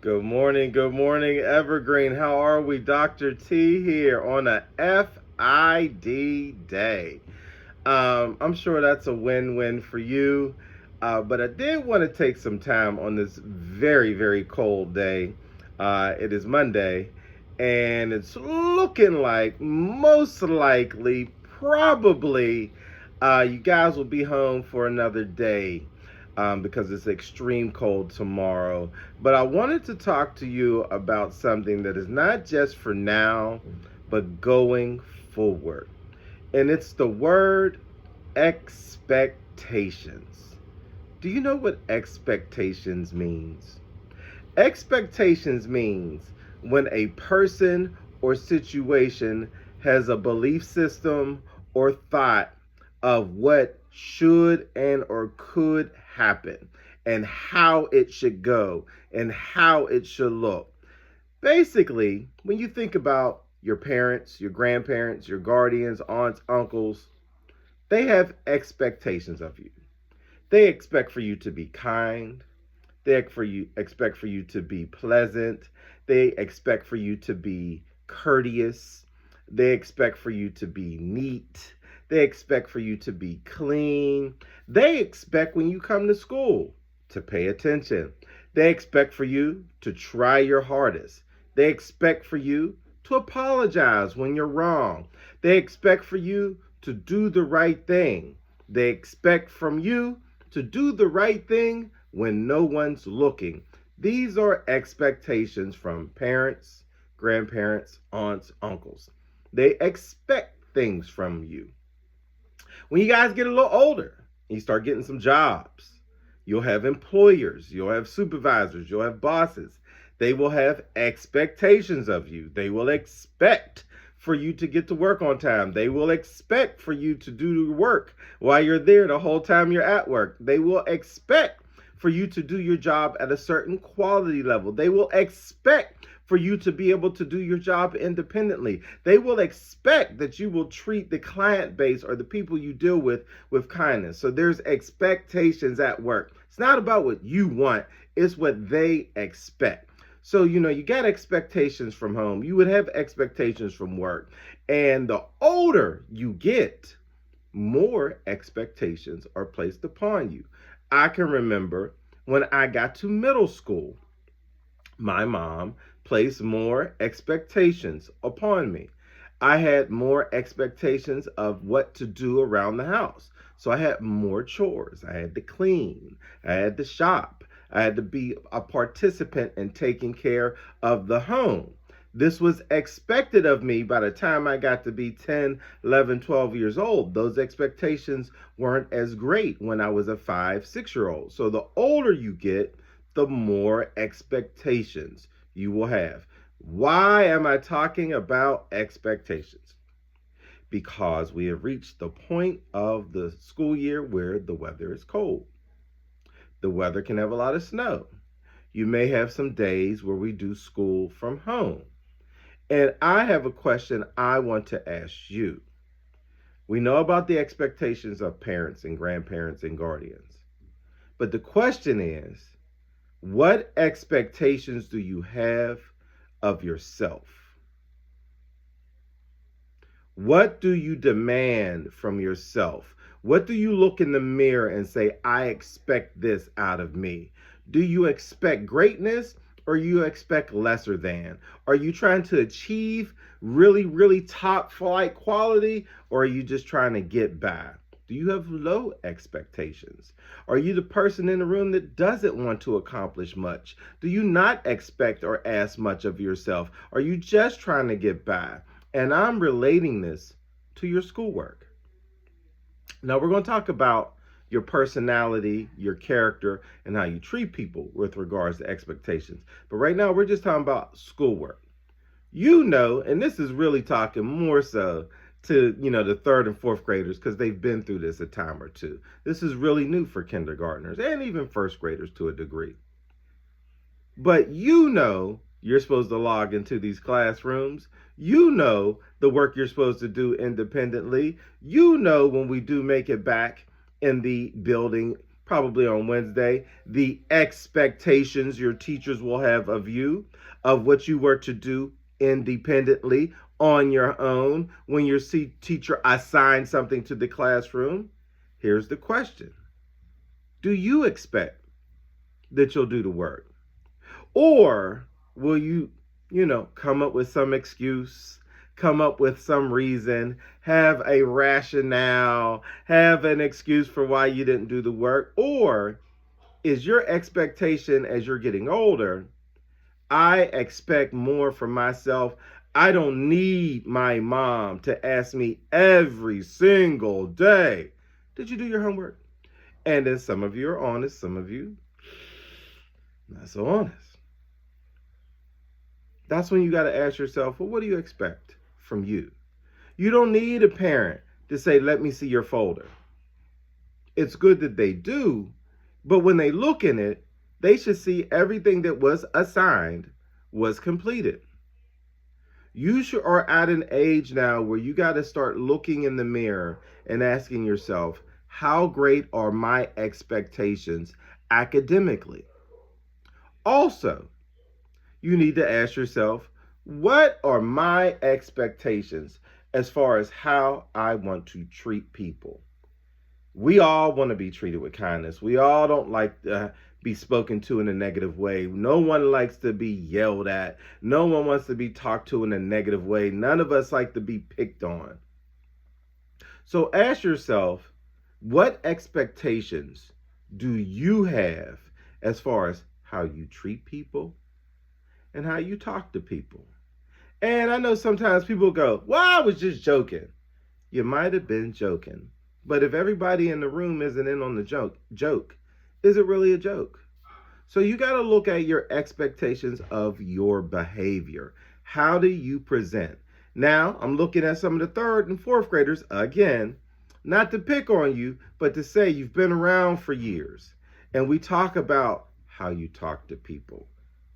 Good morning, Evergreen. How are we? Dr. T here on a FID day. I'm sure that's a win-win for you, but I did want to take some time on this very, very cold day. It is Monday, and it's looking like most likely, probably, you guys will be home for another day because it's extreme cold tomorrow. But I wanted to talk to you about something that is not just for now, but going forward. And it's the word expectations. Do you know what expectations means? Expectations means when a person or situation has a belief system or thought of what should and or could happen and how it should go and how it should look. Basically, when you think about your parents, your grandparents, your guardians, aunts, uncles, they have expectations of you. They expect for you to be kind. They expect for you to be pleasant. They expect for you to be courteous. They expect for you to be neat. They expect for you to be clean. They expect when you come to school to pay attention. They expect for you to try your hardest. They expect for you to apologize when you're wrong. They expect for you to do the right thing. They expect from you to do the right thing when no one's looking. These are expectations from parents, grandparents, aunts, uncles. They expect things from you. When you guys get a little older, you start getting some jobs. You'll have employers, you'll have supervisors, you'll have bosses. They will have expectations of you. They will expect for you to get to work on time. They will expect for you to do the work while you're there the whole time you're at work. They will expect for you to do your job at a certain quality level. They will expect for you to be able to do your job independently. They will expect that you will treat the client base or the people you deal with kindness. So there's expectations at work. It's not about what you want, it's what they expect. So, you got expectations from home. You would have expectations from work. And the older you get, more expectations are placed upon you. I can remember when I got to middle school, my mom placed more expectations upon me. I had more expectations of what to do around the house. So I had more chores. I had to clean. I had to shop. I had to be a participant in taking care of the home. This was expected of me by the time I got to be 10, 11, 12 years old. Those expectations weren't as great when I was a 5, 6-year old. So the older you get, the more expectations you will have. Why am I talking about expectations? Because we have reached the point of the school year where the weather is cold. The weather can have a lot of snow. You may have some days where we do school from home. And I have a question I want to ask you. We know about the expectations of parents and grandparents and guardians. But the question is, what expectations do you have of yourself? What do you demand from yourself? What do you look in the mirror and say, I expect this out of me? Do you expect greatness or you expect lesser than? Are you trying to achieve really, really top flight quality, or are you just trying to get by? Do you have low expectations? Are you the person in the room that doesn't want to accomplish much? Do you not expect or ask much of yourself? Are you just trying to get by? And I'm relating this to your schoolwork. Now, we're going to talk about your personality, your character, and how you treat people with regards to expectations. But right now, we're just talking about schoolwork. And this is really talking more so to, the third and fourth graders because they've been through this a time or two. This is really new for kindergartners and even first graders to a degree. But you're supposed to log into these classrooms. The work you're supposed to do independently. When we do make it back in the building, probably on Wednesday, the expectations your teachers will have of you, of what you were to do independently on your own when your teacher assigns something to the classroom. Here's the question: do you expect that you'll do the work? Or will you, come up with some excuse, come up with some reason, have a rationale, have an excuse for why you didn't do the work? Or is your expectation as you're getting older, I expect more from myself. I don't need my mom to ask me every single day, did you do your homework? And then some of you are honest, some of you not so honest. That's when you got to ask yourself, well, what do you expect from you? You don't need a parent to say, let me see your folder. It's good that they do, but when they look in it, they should see everything that was assigned was completed. You are at an age now where you got to start looking in the mirror and asking yourself, how great are my expectations academically? Also, you need to ask yourself, what are my expectations as far as how I want to treat people? We all want to be treated with kindness. We all don't like to be spoken to in a negative way. No one likes to be yelled at. No one wants to be talked to in a negative way. None of us like to be picked on. So ask yourself, what expectations do you have as far as how you treat people and how you talk to people? And I know sometimes people go, well, I was just joking. You might have been joking. But if everybody in the room isn't in on the joke, is it really a joke? So you got to look at your expectations of your behavior. How do you present? Now, I'm looking at some of the third and fourth graders again, not to pick on you, but to say you've been around for years. And we talk about how you talk to people.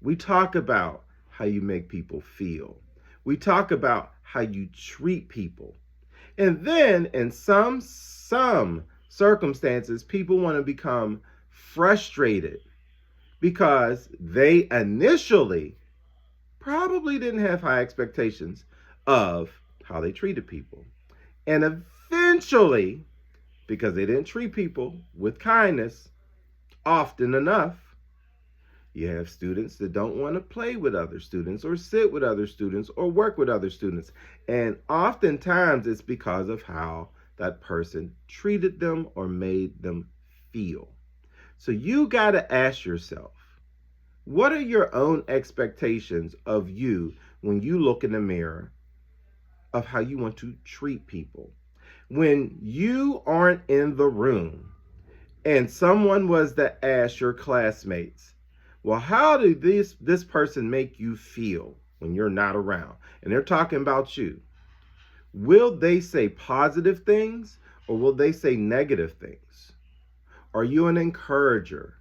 We talk about how you make people feel. We talk about how you treat people. And then in some circumstances, people want to become frustrated because they initially probably didn't have high expectations of how they treated people. And eventually, because they didn't treat people with kindness often enough, you have students that don't want to play with other students or sit with other students or work with other students. And oftentimes it's because of how that person treated them or made them feel. So you got to ask yourself, what are your own expectations of you when you look in the mirror of how you want to treat people? When you aren't in the room and someone was to ask your classmates, well, how did this person make you feel when you're not around? And they're talking about you. Will they say positive things or will they say negative things? Are you an encourager?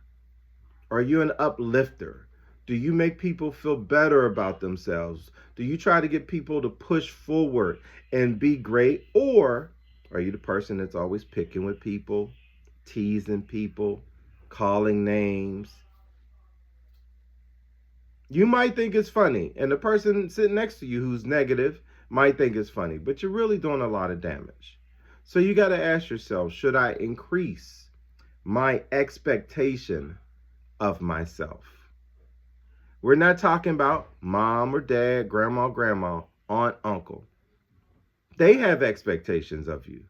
Are you an uplifter? Do you make people feel better about themselves? Do you try to get people to push forward and be great? Or are you the person that's always picking with people, teasing people, calling names? You might think it's funny, and the person sitting next to you who's negative might think it's funny, but you're really doing a lot of damage. So you got to ask yourself, should I increase my expectation of myself? We're not talking about mom or dad, grandma, aunt, uncle. They have expectations of you,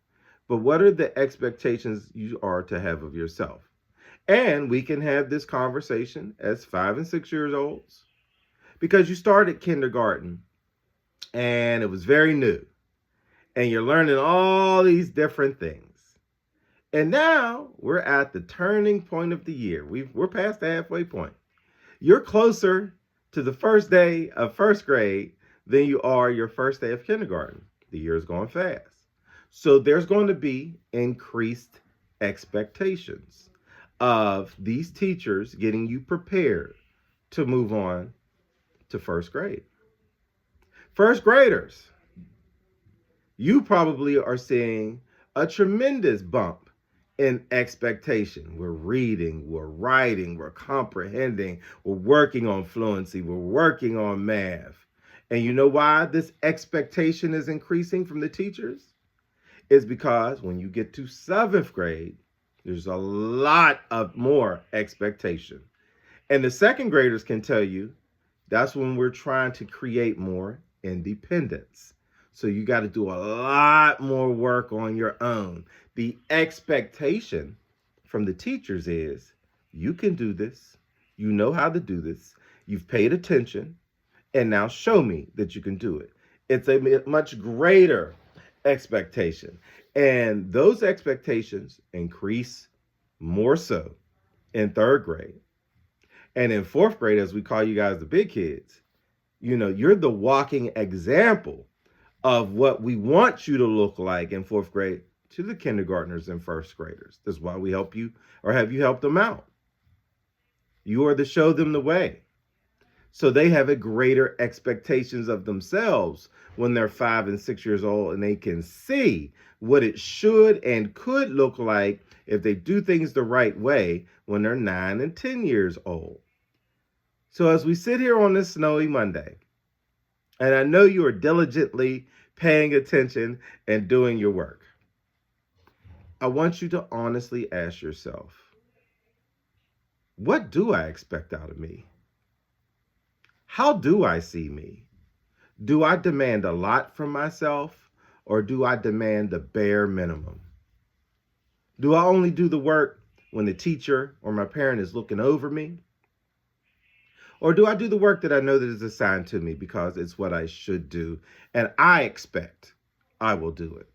but what are the expectations you are to have of yourself? And we can have this conversation as 5 and 6 years olds, because you started kindergarten and it was very new and you're learning all these different things. And now we're at the turning point of the year. We're past the halfway point. You're closer to the first day of first grade than you are your first day of kindergarten. The year is going fast. So there's going to be increased expectations of these teachers getting you prepared to move on to first grade. First graders, you probably are seeing a tremendous bump in expectation. We're reading, we're writing, we're comprehending, we're working on fluency, we're working on math. And you know why this expectation is increasing from the teachers? Is because when you get to seventh grade, there's a lot of more expectation. And the second graders can tell you that's when we're trying to create more independence. So you got to do a lot more work on your own. The expectation from the teachers is you can do this. You know how to do this. You've paid attention. And now show me that you can do it. It's a much greater expectation. And those expectations increase more so in third grade. And in fourth grade, as we call you guys the big kids, you're the walking example of what we want you to look like in fourth grade to the kindergartners and first graders. That's why we help you or have you helped them out. You are to show them the way. So they have a greater expectations of themselves when they're 5 and 6 years old, and they can see what it should and could look like if they do things the right way when they're 9 and 10 years old. So as we sit here on this snowy Monday, and I know you are diligently paying attention and doing your work, I want you to honestly ask yourself, what do I expect out of me? How do I see me? Do I demand a lot from myself, or do I demand the bare minimum? Do I only do the work when the teacher or my parent is looking over me? Or do I do the work that I know that is assigned to me because it's what I should do and I expect I will do it?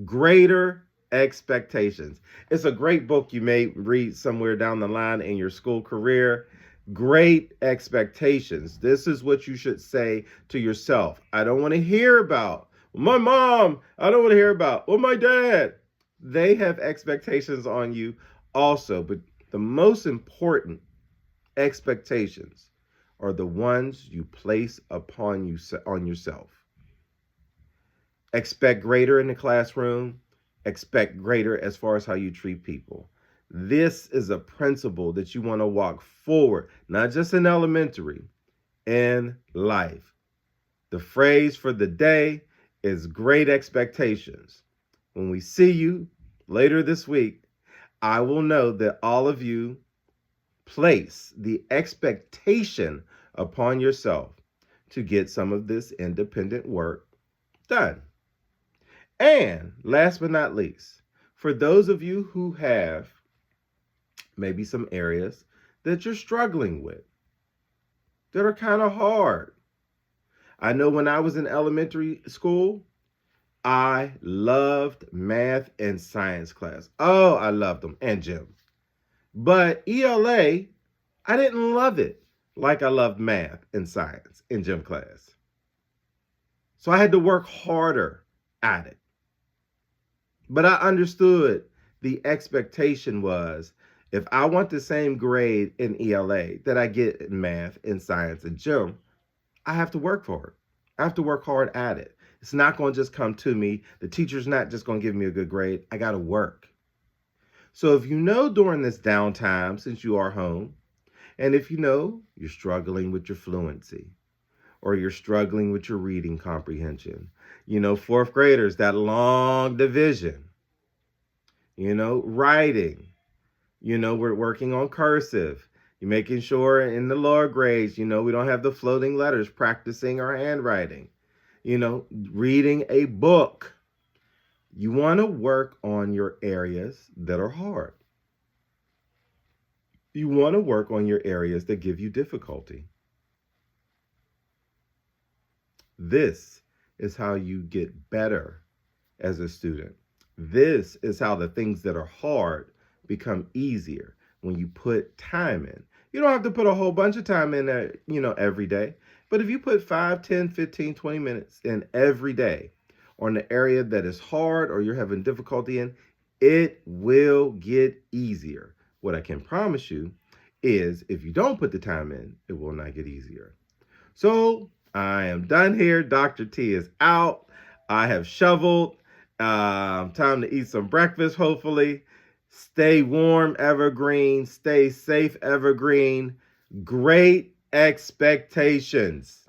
Greater expectations. It's a great book you may read somewhere down the line in your school career. Great expectations. This is what you should say to yourself. I don't want to hear about my mom. I don't want to hear about my dad. They have expectations on you also, but the most important expectations are the ones you place upon you on yourself. Expect greater in the classroom. Expect greater as far as how you treat people. This is a principle that you want to walk forward, not just in elementary, in life. The phrase for the day is great expectations. When we see you later this week, I will know that all of you place the expectation upon yourself to get some of this independent work done. And last but not least, for those of you who have maybe some areas that you're struggling with that are kind of hard. I know when I was in elementary school, I loved math and science class. Oh, I loved them, and gym. But ELA, I didn't love it like I loved math and science in gym class. So I had to work harder at it. But I understood the expectation was if I want the same grade in ELA that I get in math and science and gym, I have to work for it. I have to work hard at it. It's not going to just come to me. The teacher's not just going to give me a good grade. I got to work. So if you know during this downtime, since you are home, and if you know you're struggling with your fluency or you're struggling with your reading comprehension, fourth graders, that long division, writing, we're working on cursive. You're making sure in the lower grades, we don't have the floating letters, practicing our handwriting, reading a book. You want to work on your areas that are hard. You want to work on your areas that give you difficulty. This is how you get better as a student. This is how the things that are hard become easier when you put time in. You don't have to put a whole bunch of time in there, every day. But if you put 5, 10, 15, 20 minutes in every day on the area that is hard or you're having difficulty in, it will get easier. What I can promise you is if you don't put the time in, it will not get easier. So I am done here. Dr. T is out. I have shoveled. Time to eat some breakfast, hopefully. Stay warm, Evergreen. Stay safe, Evergreen. Great expectations.